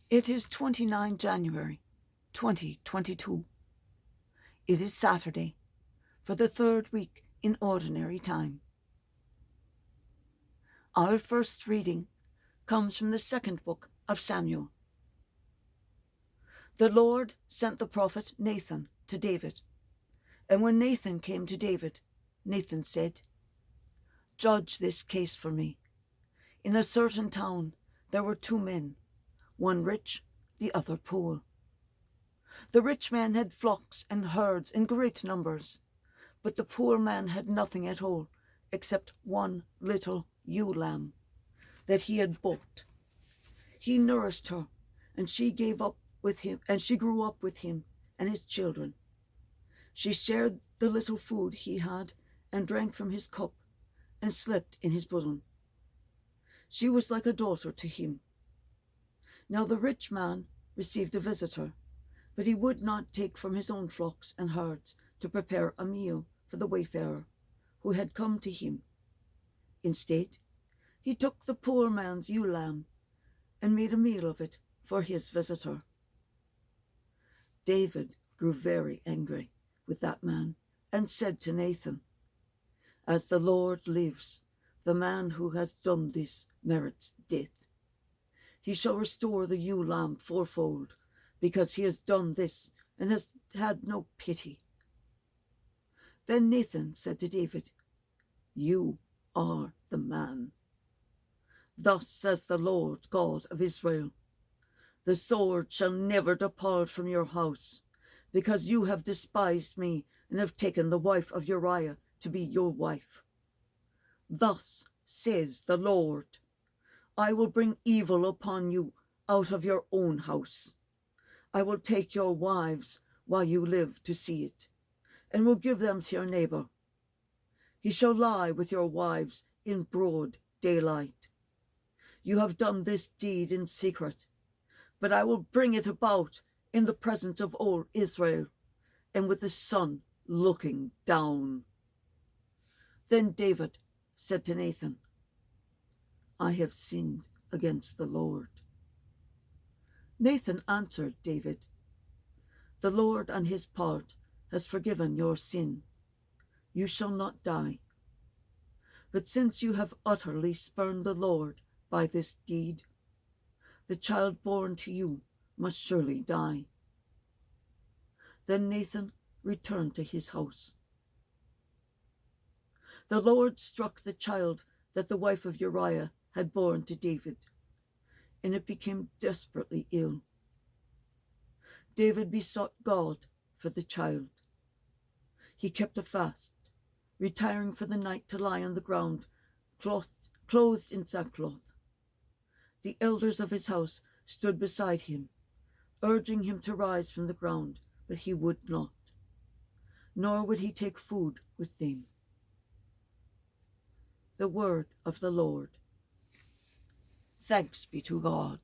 It is 29 January 2022. It is Saturday, for the third week in Ordinary Time. Our first reading comes from the second book of Samuel. The Lord sent the prophet Nathan to David, and when Nathan came to David, Nathan said, "Judge this case for me. In a certain town there were two men, one rich, the other poor. The rich man had flocks and herds in great numbers, but the poor man had nothing at all except one little ewe lamb that he had bought. He nourished her, and she grew up with him and his children. She shared the little food he had and drank from his cup and slept in his bosom. She was like a daughter to him. Now the rich man received a visitor, but he would not take from his own flocks and herds to prepare a meal for the wayfarer who had come to him. Instead, he took the poor man's ewe lamb and made a meal of it for his visitor. David grew very angry with that man and said to Nathan, "As the Lord lives, the man who has done this merits death. He shall restore the ewe lamb fourfold, because he has done this and has had no pity." Then Nathan said to David, "You are the man. Thus says the Lord God of Israel, the sword shall never depart from your house, because you have despised me and have taken the wife of Uriah to be your wife. Thus says the Lord, I will bring evil upon you out of your own house. I will take your wives while you live to see it, and will give them to your neighbor. He shall lie with your wives in broad daylight. You have done this deed in secret, but I will bring it about in the presence of all Israel, and with the sun looking down." Then David said to Nathan, "I have sinned against the Lord." Nathan answered David, "The Lord on his part has forgiven your sin. You shall not die. But since you have utterly spurned the Lord by this deed, the child born to you must surely die." Then Nathan returned to his house. The Lord struck the child that the wife of Uriah had borne to David, and it became desperately ill. David besought God for the child. He kept a fast, retiring for the night to lie on the ground, clothed in sackcloth. The elders of his house stood beside him, urging him to rise from the ground, but he would not, nor would he take food with them. The word of the Lord. Thanks be to God.